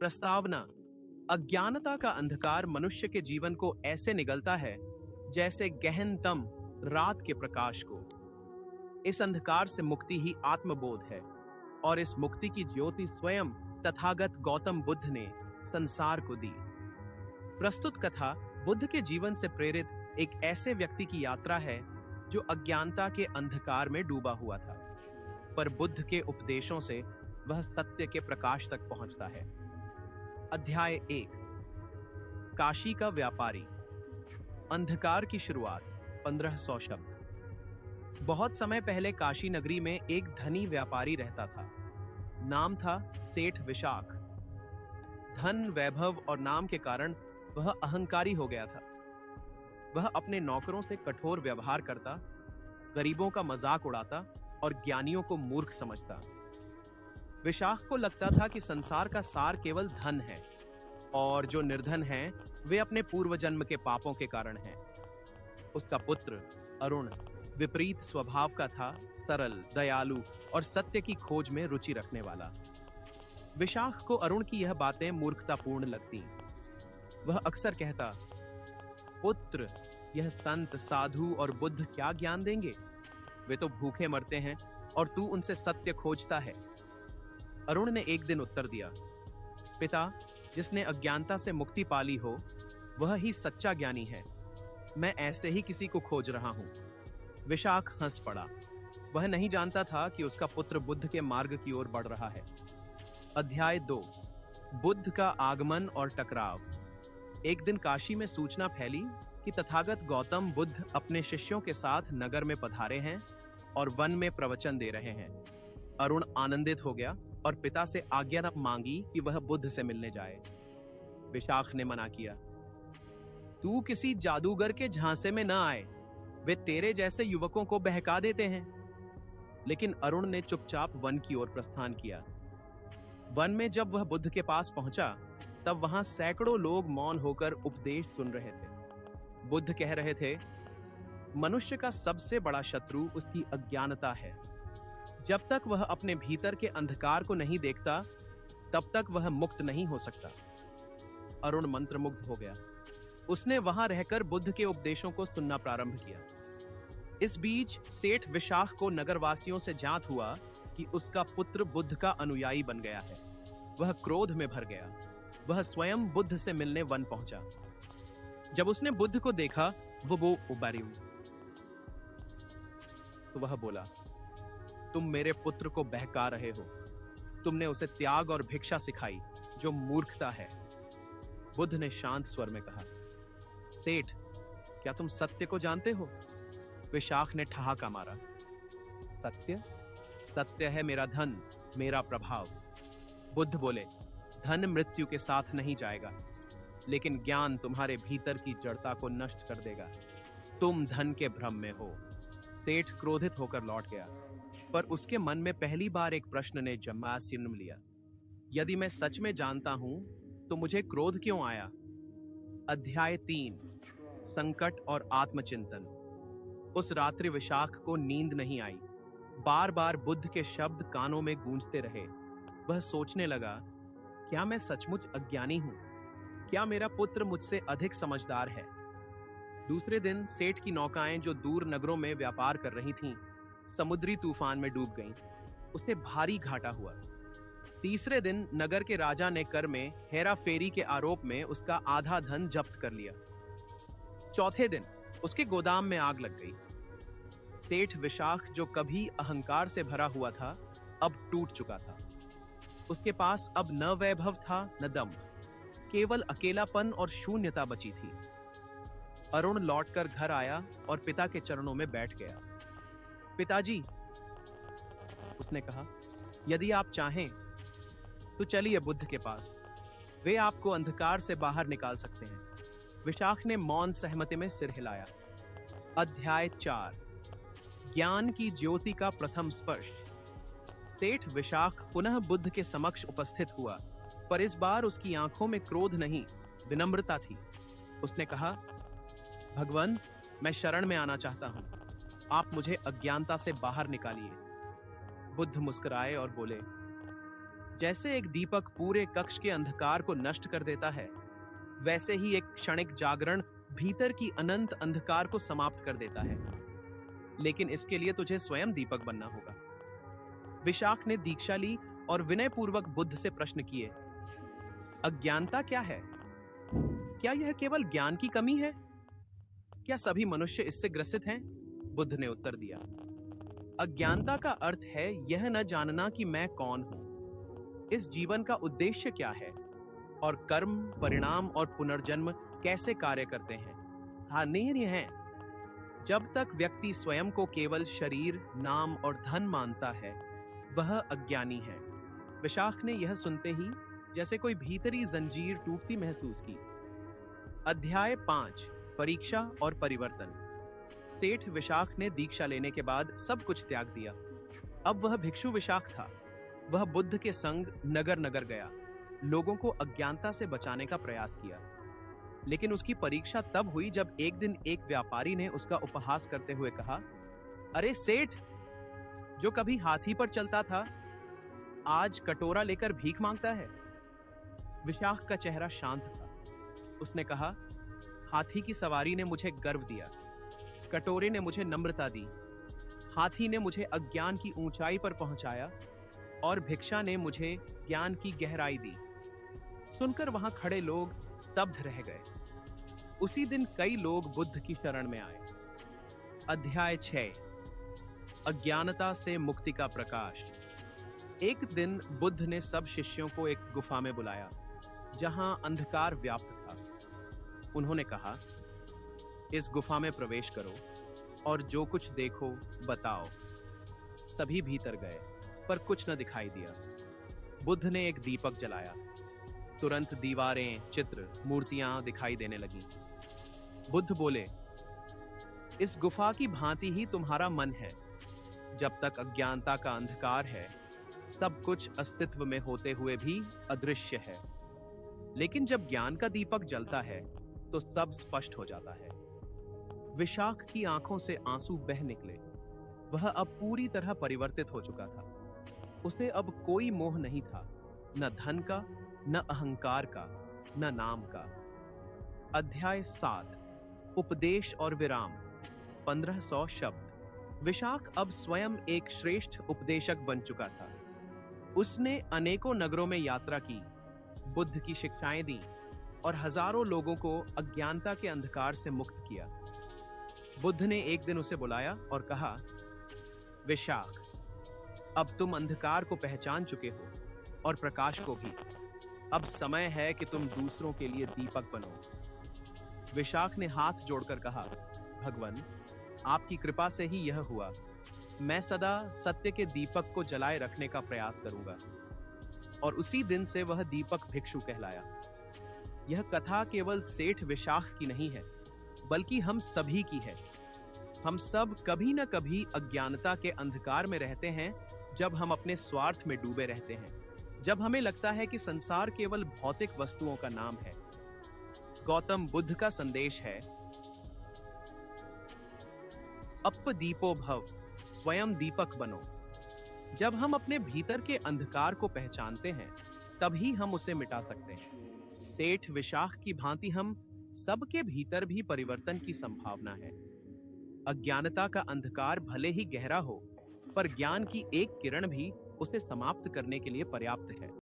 प्रस्तावना। अज्ञानता का अंधकार मनुष्य के जीवन को ऐसे निगलता है जैसे गहनतम रात के प्रकाश को। इस अंधकार से मुक्ति ही आत्मबोध है और इस मुक्ति की ज्योति स्वयं तथागत गौतम बुद्ध ने संसार को दी। प्रस्तुत कथा बुद्ध के जीवन से प्रेरित एक ऐसे व्यक्ति की यात्रा है जो अज्ञानता के अंधकार में डूबा हुआ था, पर बुद्ध के उपदेशों से वह सत्य के प्रकाश तक पहुंचता है। अध्याय 1। काशी का व्यापारी। अंधकार की शुरुआत। 1500 शब्द। बहुत समय पहले काशी नगरी में एक धनी व्यापारी रहता था। नाम था सेठ विशाख। धन, वैभव और नाम के कारण वह अहंकारी हो गया था। वह अपने नौकरों से कठोर व्यवहार करता, गरीबों का मजाक उड़ाता और ज्ञानियों को मूर्ख समझता। विशाख को लगता था कि संसार का सार केवल धन है और जो निर्धन हैं वे अपने पूर्व जन्म के पापों के कारण हैं। उसका पुत्र अरुण विपरीत स्वभाव का था, सरल, दयालु और सत्य की खोज में रुचि रखने वाला। विशाख को अरुण की यह बातें मूर्खतापूर्ण लगती। वह अक्सर कहता, पुत्र, यह संत, साधु और बुद्ध क्या ज्ञान देंगे? वे तो भूखे मरते हैं और तू उनसे सत्य खोजता है। अरुण ने एक दिन उत्तर दिया, पिता, जिसने अज्ञानता से मुक्ति पाली हो वह ही सच्चा ज्ञानी है। मैं ऐसे ही किसी को खोज रहा हूं। विशाख हंस पड़ा। वह नहीं जानता था कि उसका पुत्र बुद्ध के मार्ग की ओर बढ़ रहा है। अध्याय 2। बुद्ध का आगमन और टकराव। एक दिन काशी में सूचना फैली कि तथागत गौतम बुद्ध अपने शिष्यों के साथ नगर में पधारे हैं और वन में प्रवचन दे रहे हैं। अरुण आनंदित हो गया और पिता से आज्ञा मांगी कि वह बुद्ध से मिलने जाए। विशाख ने मना किया, तू किसी जादूगर के झांसे में न आए, वे तेरे जैसे युवकों को बहका देते हैं। लेकिन अरुण ने चुपचाप वन की ओर प्रस्थान किया। वन में जब वह बुद्ध के पास पहुंचा तब वहां सैकड़ों लोग मौन होकर उपदेश सुन रहे थे। बुद्ध कह रहे थे, मनुष्य का सबसे बड़ा शत्रु उसकी अज्ञानता है। जब तक वह अपने भीतर के अंधकार को नहीं देखता तब तक वह मुक्त नहीं हो सकता। अरुण मंत्रमुग्ध हो गया। उसने वहां रहकर बुद्ध के उपदेशों को सुनना प्रारंभ किया। इस बीच सेठ विशाख को नगरवासियों से जांच हुआ कि उसका पुत्र बुद्ध का अनुयायी बन गया है। वह क्रोध में भर गया। वह स्वयं बुद्ध से मिलने वन पहुंचा। जब उसने बुद्ध को देखा वो उबारिम, तो वह बोला, तुम मेरे पुत्र को बहका रहे हो। तुमने उसे त्याग और भिक्षा सिखाई, जो मूर्खता है। बुद्ध ने शांत स्वर में कहा, सेठ, क्या तुम सत्य को जानते हो? विशाख ने ठहाका मारा। सत्य? सत्य है मेरा धन, मेरा प्रभाव। बुद्ध बोले, धन मृत्यु के साथ नहीं जाएगा, लेकिन ज्ञान तुम्हारे भीतर की जड़ता को नष्ट कर देगा। तुम धन के भ्रम में हो। सेठ क्रोधित होकर लौट गया, पर उसके मन में पहली बार एक प्रश्न ने जन्म लिया। यदि मैं सच में जानता हूं तो मुझे क्रोध क्यों आया? अध्याय 3। संकट और आत्मचिंतन। उस रात्रि विशाख को नींद नहीं आई। बार बार बुद्ध के शब्द कानों में गूंजते रहे। वह सोचने लगा, क्या मैं सचमुच अज्ञानी हूं? क्या मेरा पुत्र मुझसे अधिक समझदार है? दूसरे दिन सेठ की नौकाएं जो दूर नगरों में व्यापार कर रही थीं, समुद्री तूफान में डूब गईं। उसे भारी घाटा हुआ। तीसरे दिन नगर के राजा ने कर में हेरा फेरी के आरोप में उसका आधा धन जब्त कर लिया। चौथे दिन उसके गोदाम में आग लग गई। सेठ विशाख, जो कभी अहंकार से भरा हुआ था, अब टूट चुका था। उसके पास अब न वैभव था न दम, केवल अकेलापन और शून्यता बची थी। अरुण लौटकर घर आया और पिता के चरणों में बैठ गया। पिताजी, उसने कहा, यदि आप चाहें तो चलिए बुद्ध के पास। वे आपको अंधकार से बाहर निकाल सकते हैं। विशाख ने मौन सहमति में सिर हिलाया। अध्याय 4। ज्ञान की ज्योति का प्रथम स्पर्श। सेठ विशाख पुनः बुद्ध के समक्ष उपस्थित हुआ, पर इस बार उसकी आंखों में क्रोध नहीं, विनम्रता थी। उसने कहा, भगवान, मैं शरण में आना चाहता हूं। आप मुझे अज्ञानता से बाहर निकालिए। बुद्ध मुस्कुराए और बोले, जैसे एक दीपक पूरे कक्ष के अंधकार को नष्ट कर देता है, वैसे ही एक क्षणिक जागरण भीतर की अनंत अंधकार को समाप्त कर देता है। लेकिन इसके लिए तुझे स्वयं दीपक बनना होगा। विशाख ने दीक्षा ली और विनयपूर्वक बुद्ध से प्रश्न किए, अज्ञानता क्या है? क्या यह केवल ज्ञान की कमी है? क्या सभी मनुष्य इससे ग्रसित हैं? बुद्ध ने उत्तर दिया, अज्ञानता का अर्थ है यह न जानना कि मैं कौन हूं, इस जीवन का उद्देश्य क्या है और कर्म, परिणाम और पुनर्जन्म कैसे कार्य करते हैं। हाँ, नहीं है। जब तक व्यक्ति स्वयं को केवल शरीर, नाम और धन मानता है, वह अज्ञानी है। विशाख ने यह सुनते ही जैसे कोई भीतरी जंजीर टूटती महसूस की। अध्याय 5, परीक्षा और परिवर्तन। सेठ विशाख ने दीक्षा लेने के बाद सब कुछ त्याग दिया। अब वह भिक्षु विशाख था। वह बुद्ध के संग नगर नगर गया, लोगों को अज्ञानता से बचाने का प्रयास किया। लेकिन उसकी परीक्षा तब हुई जब एक दिन एक व्यापारी ने उसका उपहास करते हुए कहा, अरे सेठ, जो कभी हाथी पर चलता था, आज कटोरा लेकर भीख मांगता है। विशाख का चेहरा शांत था। उसने कहा, हाथी की सवारी ने मुझे गर्व दिया, कटोरे ने मुझे नम्रता दी, हाथी ने मुझे अज्ञान की ऊंचाई पर पहुंचाया और भिक्षा ने मुझे ज्ञान की गहराई दी। सुनकर वहां खड़े लोग स्तब्ध रह गए। उसी दिन कई लोग बुद्ध की शरण में आए। अध्याय 6, अज्ञानता से मुक्ति का प्रकाश। एक दिन बुद्ध ने सब शिष्यों को एक गुफा में बुलाया, जहां अंधकार व्याप्त था। उन्होंने कहा, इस गुफा में प्रवेश करो और जो कुछ देखो बताओ। सभी भीतर गए, पर कुछ न दिखाई दिया। बुद्ध ने एक दीपक जलाया। तुरंत दीवारें, चित्र, मूर्तियां दिखाई देने लगीं। बुद्ध बोले, इस गुफा की भांति ही तुम्हारा मन है। जब तक अज्ञानता का अंधकार है, सब कुछ अस्तित्व में होते हुए भी अदृश्य है। लेकिन जब ज्ञान का दीपक जलता है, तो सब स्पष्ट हो जाता है। विशाख की आंखों से आंसू बह निकले। वह अब पूरी तरह परिवर्तित हो चुका था। उसे अब कोई मोह नहीं था, न धन का, न अहंकार का, न नाम का। अध्याय 7, उपदेश और विराम। 1500 शब्द। विशाख अब स्वयं एक श्रेष्ठ उपदेशक बन चुका था। उसने अनेकों नगरों में यात्रा की, बुद्ध की शिक्षाएं दी और हजारों लोगों को अज्ञानता के अंधकार से मुक्त किया। बुद्ध ने एक दिन उसे बुलाया और कहा, विशाख, अब तुम अंधकार को पहचान चुके हो और प्रकाश को भी। अब समय है कि तुम दूसरों के लिए दीपक बनो। विशाख ने हाथ जोड़कर कहा, भगवान, आपकी कृपा से ही यह हुआ। मैं सदा सत्य के दीपक को जलाए रखने का प्रयास करूंगा। और उसी दिन से वह दीपक भिक्षु कहलाया। यह कथा केवल सेठ विशाख की नहीं है, बल्कि हम सभी की है। हम सब कभी न कभी अज्ञानता के अंधकार में रहते हैं, जब हम अपने स्वार्थ में डूबे रहते हैं, जब हमें लगता है कि संसार केवल भौतिक वस्तुओं का नाम है। गौतम बुद्ध का संदेश है, अप्पदीपो भव, स्वयं दीपक बनो। जब हम अपने भीतर के अंधकार को पहचानते हैं, तभी हम उसे मिटा सकते हैं। सेठ विशाख की भांति हम सबके भीतर भी परिवर्तन की संभावना है। अज्ञानता का अंधकार भले ही गहरा हो, पर ज्ञान की एक किरण भी उसे समाप्त करने के लिए पर्याप्त है।